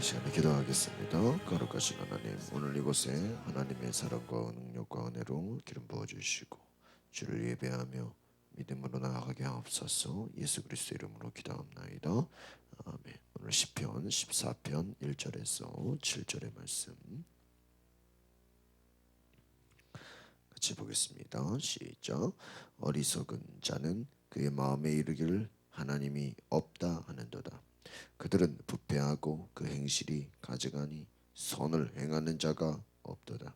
시간에 기도하겠습니다. 거룩하신 하나님, 오늘 이곳에 하나님의 사랑과 능력과 은혜로 기름 부어주시고 주를 예배하며 믿음으로 나아가게 하옵소서. 예수 그리스도 이름으로 기도합나이다. 아멘. 오늘 시편 14편 1절에서 7절의 말씀 같이 보겠습니다. 시작. 어리석은 자는 그의 마음에 이르기를 하나님이 없다 하는도다. 그들은 부패하고 그 행실이 가증하니 선을 행하는 자가 없도다.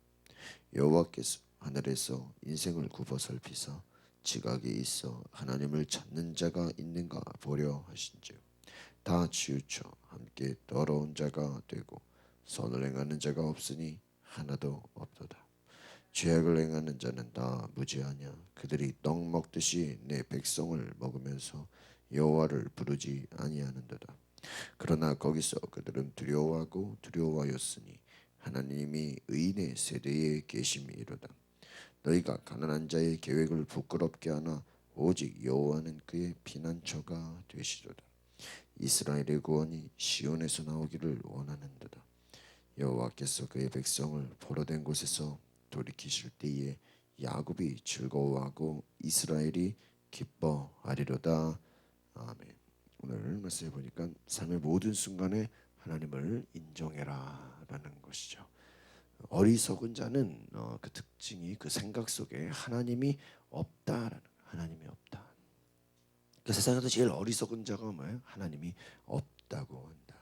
여호와께서 하늘에서 인생을 굽어 살피사 지각이 있어 하나님을 찾는 자가 있는가 보려 하신즉 다 치우쳐 함께 더러운 자가 되고 선을 행하는 자가 없으니 하나도 없도다. 죄악을 행하는 자는 다 무지하냐. 그들이 떡 먹듯이 내 백성을 먹으면서 여호와를 부르지 아니하는도다. 그러나 거기서 그들은 두려워하고 두려워하였으니 하나님이 의인의 세대에 계심이로다. 너희가 가난한 자의 계획을 부끄럽게 하나 오직 여호와는 그의 피난처가 되시도다. 이스라엘의 구원이 시온에서 나오기를 원하는도다. 여호와께서 그의 백성을 포로된 곳에서 돌이키실 때에 야곱이 즐거워하고 이스라엘이 기뻐하리로다. 아멘. 오늘 말씀해 보니까 삶의 모든 순간에 하나님을 인정해라라는 것이죠. 어리석은 자는 그 특징이 그 생각 속에 하나님이 없다라는, 하나님이 없다. 그 세상에서 제일 어리석은 자가 뭐예요? 하나님이 없다고 한다.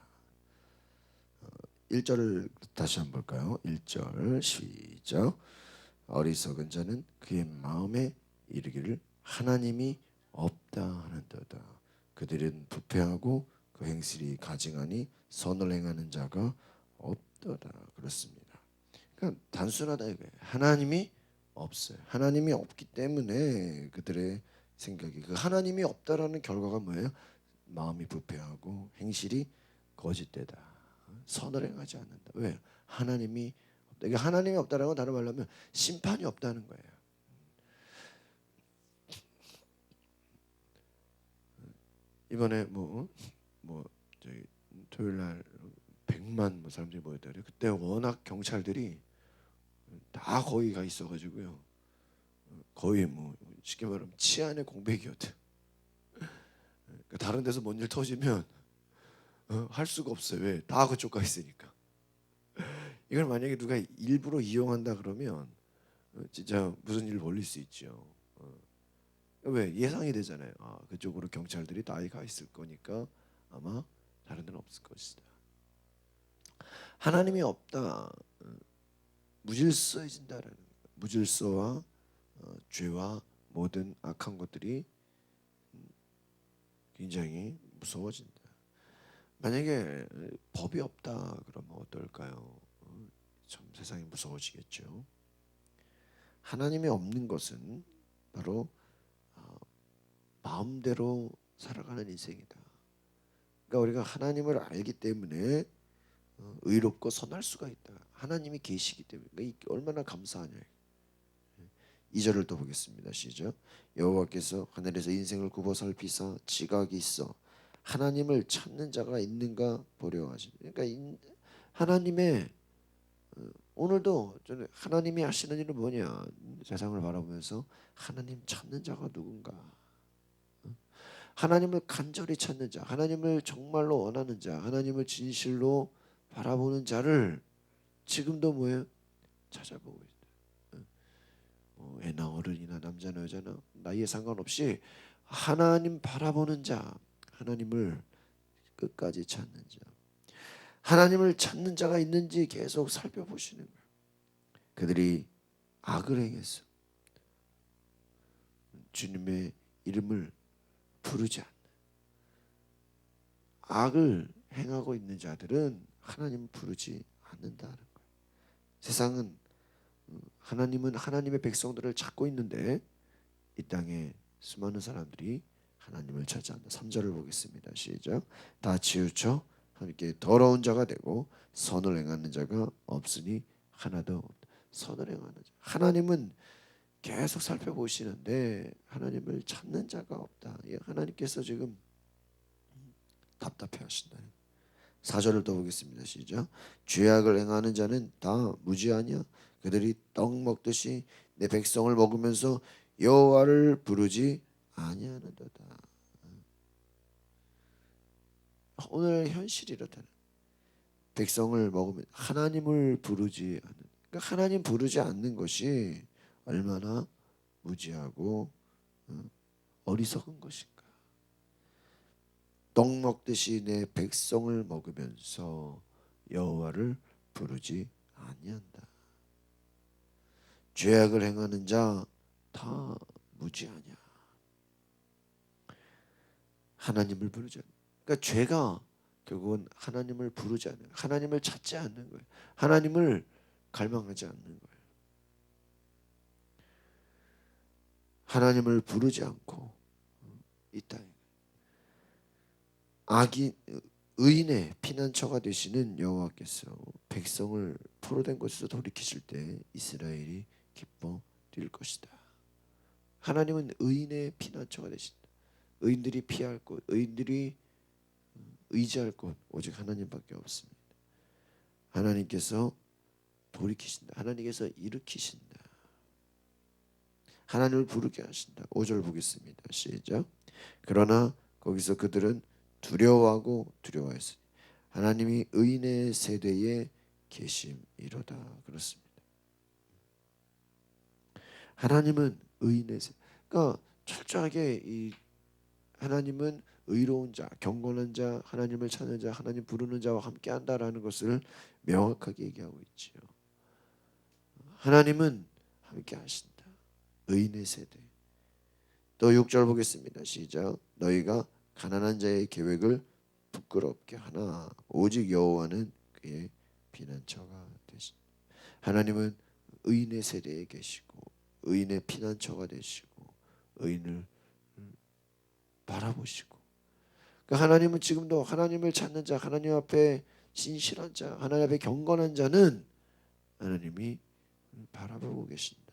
1절을 다시 한번 볼까요? 1절 시작. 어리석은 자는 그의 마음에 이르기를 하나님이 없다 하는도다. 그들은 부패하고 그 행실이 가증하니 선을 행하는 자가 없도다. 그렇습니다. 그러니까 단순하다 이거예요. 하나님이 없어요. 하나님이 없기 때문에 그들의 생각이 그 하나님이 없다라는 결과가 뭐예요? 마음이 부패하고 행실이 거짓되다. 선을 행하지 않는다. 왜? 하나님이 없다. 이게 하나님이 없다라는 건 다른 말로 하면 심판이 없다는 거예요. 이번에 저희 토요일 날 100만 사람들이 모였더래요. 그때 워낙 경찰들이 다 거기 가 있어가지고요. 거의 쉽게 말하면 치안의 공백이었대. 그러니까 다른 데서 뭔 일 터지면 할 수가 없어요. 왜? 다 그쪽 가 있으니까. 이걸 만약에 누가 일부러 이용한다 그러면 진짜 무슨 일 벌릴 수 있죠. 왜? 예상이 되잖아요. 그쪽으로 경찰들이 다 가 있을 거니까 아마 다른 데는 없을 것이다. 하나님이 없다. 무질서해진다라는 거예요. 무질서와 죄와 모든 악한 것들이 굉장히 무서워진다. 만약에 법이 없다 그러면 어떨까요? 참 세상이 무서워지겠죠. 하나님이 없는 것은 바로 마음대로 살아가는 인생이다. 그러니까 우리가 하나님을 알기 때문에 의롭고 선할 수가 있다. 하나님이 계시기 때문에 그러니까 얼마나 감사하냐. 2절을 또 보겠습니다. 시작. 여호와께서 하늘에서 인생을 굽어 살피사 지각이 있어 하나님을 찾는 자가 있는가 보려 하시니. 그러니까 하나님의 오늘도 저는 하나님이 하시는 일은 뭐냐. 세상을 바라보면서 하나님 찾는 자가 누군가. 하나님을 간절히 찾는 자, 하나님을 정말로 원하는 자, 하나님을 진실로 바라보는 자를 지금도 뭐예요? 찾아보고 있다. 애나 어른이나 남자나 여자나 나이에 상관없이 하나님 바라보는 자, 하나님을 끝까지 찾는 자, 하나님을 찾는 자가 있는지 계속 살펴보시는 거예요. 그들이 악을 행했어. 주님의 이름을 부르지 않는 악을 행하고 있는 자들은 하나님을 부르지 않는다는 거예요. 세상은 하나님은 하나님의 백성들을 찾고 있는데 이 땅에 수많은 사람들이 하나님을 찾지 않는다. 3절을 보겠습니다. 시작. 다 치우쳐 함께 더러운 자가 되고 선을 행하는 자가 없으니 하나도 없다. 선을 행하는 자. 하나님은 계속 살펴보시는데 하나님을 찾는 자가 없다. 하나님께서 지금 답답해 하신다. 4절을 또 보겠습니다. 시작. 죄악을 행하는 자는 다 무지하냐? 그들이 떡 먹듯이 내 백성을 먹으면서 여호와를 부르지 아니하는도다. 오늘 현실이 이렇다는, 백성을 먹으면 하나님을 부르지 않는, 그러니까 하나님 부르지 않는 것이 얼마나 무지하고 어리석은 것인가. 떡 먹듯이 내 백성을 먹으면서 여호와를 부르지 아니한다. 죄악을 행하는 자 다 무지하냐? 하나님을 부르지 않는. 그러니까 죄가 결국은 하나님을 부르지 않는, 하나님을 찾지 않는 거예요. 하나님을 갈망하지 않는 거예요. 하나님을 부르지 않고 있다. 악인 의인의 피난처가 되시는 여호와께서 백성을 포로된 곳에서 돌이키실 때 이스라엘이 기뻐 뛸 것이다. 하나님은 의인의 피난처가 되신다. 의인들이 피할 곳, 의인들이 의지할 곳 오직 하나님밖에 없습니다. 하나님께서 돌이키신다. 하나님께서 일으키신다. 하나님을 부르게 하신다. 5절 보겠습니다. 시작. 그러나 거기서 그들은 두려워하고 두려워했으니 하나님이 의인의 세대에 계심이로다. 그렇습니다. 하나님은 의인의 세대. 그러니까 철저하게 이 하나님은 의로운 자, 경건한 자, 하나님을 찾는 자, 하나님 부르는 자와 함께한다라는 것을 명확하게 얘기하고 있지요. 하나님은 함께하신다. 의인의 세대. 또 6절 보겠습니다. 시작. 너희가 가난한 자의 계획을 부끄럽게 하나 오직 여호와는 그의 피난처가 되신다. 하나님은 의인의 세대에 계시고 의인의 피난처가 되시고 의인을 바라보시고, 그러니까 하나님은 지금도 하나님을 찾는 자, 하나님 앞에 신실한 자, 하나님 앞에 경건한 자는 하나님이 바라보고 계신다.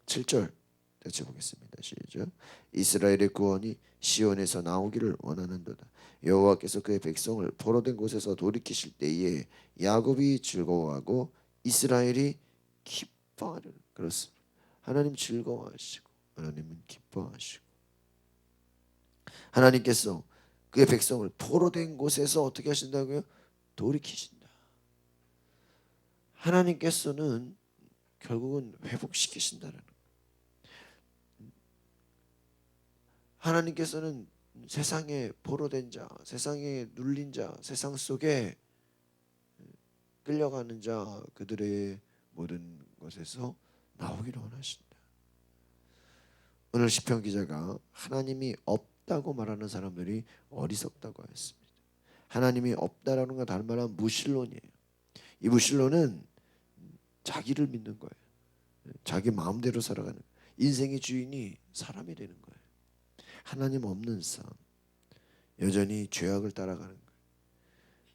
7절 같이 보겠습니다. 시작. 이스라엘의 구원이 시온에서 나오기를 원하는도다. 여호와께서 그의 백성을 포로된 곳에서 돌이키실 때에 야곱이 즐거워하고 이스라엘이 기뻐하리라. 그렇습니다. 하나님 즐거워하시고 하나님은 기뻐하시고, 하나님께서 그의 백성을 포로된 곳에서 어떻게 하신다고요? 돌이키신다. 하나님께서는 결국은 회복시키신다는 거예요. 하나님께서는 세상에 포로된 자, 세상에 눌린 자, 세상 속에 끌려가는 자, 그들의 모든 것에서 나오기를 원하신다. 오늘 시편 기자가 하나님이 없다고 말하는 사람들이 어리석다고 했습니다. 하나님이 없다라는 건 다른 말로 무신론이에요. 이 무신론은 자기를 믿는 거예요. 자기 마음대로 살아가는 거예요. 인생의 주인이 사람이 되는 거예요. 하나님 없는 삶, 여전히 죄악을 따라가는 거예요.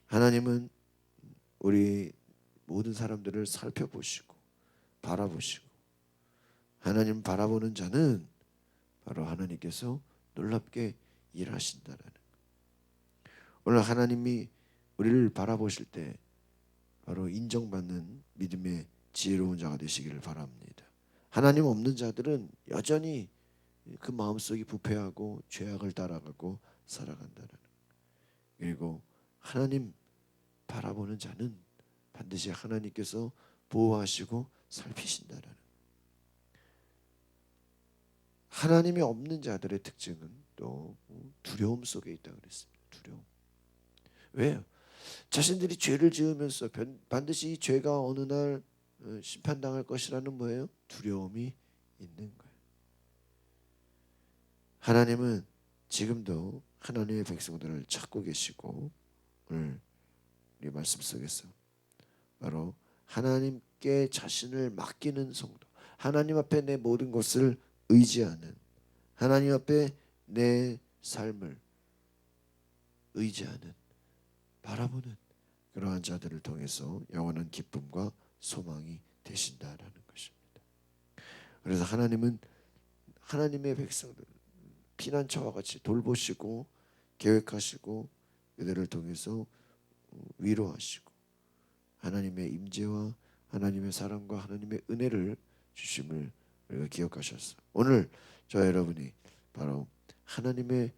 하나님은 우리 모든 사람들을 살펴보시고 바라보시고, 하나님 바라보는 자는 바로 하나님께서 놀랍게 일하신다라는 거예요. 오늘 하나님이 우리를 바라보실 때 바로 인정받는 믿음의 지혜로운 자가 되시기를 바랍니다. 하나님 없는 자들은 여전히 그 마음속이 부패하고 죄악을 따라가고 살아간다는 거예요. 그리고 하나님 바라보는 자는 반드시 하나님께서 보호하시고 살피신다는 거예요. 하나님이 없는 자들의 특징은 또 두려움 속에 있다고 그랬습니다. 두려움. 왜요? 자신들이 죄를 지으면서 반드시 이 죄가 어느 날 심판당할 것이라는 뭐예요? 두려움이 있는 거예요. 하나님은 지금도 하나님의 백성들을 찾고 계시고, 오늘 이 말씀 속에서 바로 하나님께 자신을 맡기는 성도, 하나님 앞에 내 모든 것을 의지하는, 하나님 앞에 내 삶을 의지하는, 바라보는 그러한 자들을 통해서 영원한 기쁨과 소망이 되신다라는 것입니다. 그래서 하나님은 하나님의 백성들 피난처와 같이 돌보시고 계획하시고 그들을 통해서 위로하시고 하나님의 임재와 하나님의 사랑과 하나님의 은혜를 주심을 우리가 기억하셨어. 오늘 저 여러분이 바로 하나님의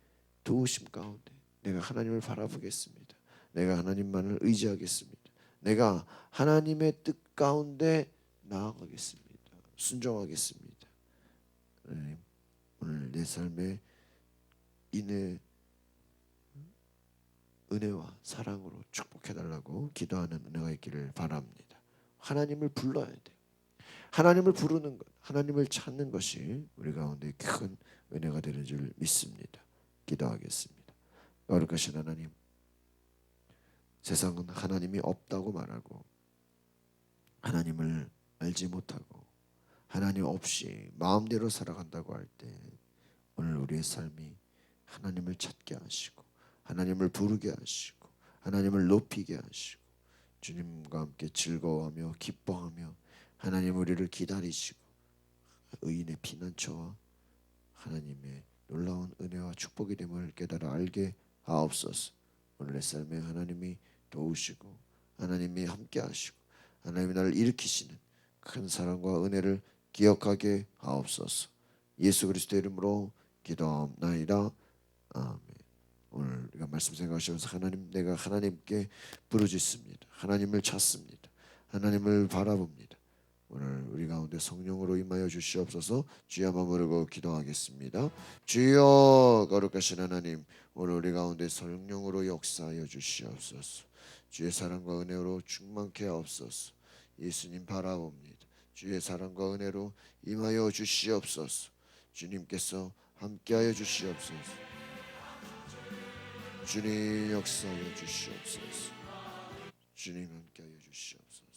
도우심 가운데 내가 하나님을 바라보겠습니다. 내가 하나님만을 의지하겠습니다. 내가 하나님의 뜻 가운데 나아가겠습니다. 순종하겠습니다. 하나님, 오늘 내 삶에 인해 은혜와 사랑으로 축복해달라고 기도하는 은혜가 있기를 바랍니다. 하나님을 불러야 돼요. 하나님을 부르는 것, 하나님을 찾는 것이 우리 가운데 큰 은혜가 되는 줄 믿습니다. 기도하겠습니다. 거룩하신 하나님, 세상은 하나님이 없다고 말하고 하나님을 알지 못하고 하나님 없이 마음대로 살아간다고 할 때 오늘 우리의 삶이 하나님을 찾게 하시고 하나님을 부르게 하시고 하나님을 높이게 하시고 주님과 함께 즐거워하며 기뻐하며 하나님 우리를 기다리시고 의인의 피난처와 하나님의 놀라운 은혜와 축복이 됨을 깨달아 알게 하옵소서. 오늘 내 삶에 하나님이 도우시고 하나님이 함께 하시고 하나님이 나를 일으키시는 큰 사랑과 은혜를 기억하게 하옵소서. 예수 그리스도의 이름으로 기도하옵나이다. 아멘. 오늘 우리가 말씀 생각하시면서 하나님, 내가 하나님께 부르짖습니다. 하나님을 찾습니다. 하나님을 바라봅니다. 오늘 우리 가운데 성령으로 임하여 주시옵소서. 주여 한번 부르고 기도하겠습니다. 주여, 거룩하신 하나님, 오늘 우리 가운데 성령으로 역사하여 주시옵소서. 주의 사랑과 은혜로 충만케 하옵소서. 예수님 바라봅니다. 주의 사랑과 은혜로 임하여 주시옵소서. 주님께서 함께하여 주시옵소서. 주님 역사하여 주시옵소서. 주님 함께하여 주시옵소서.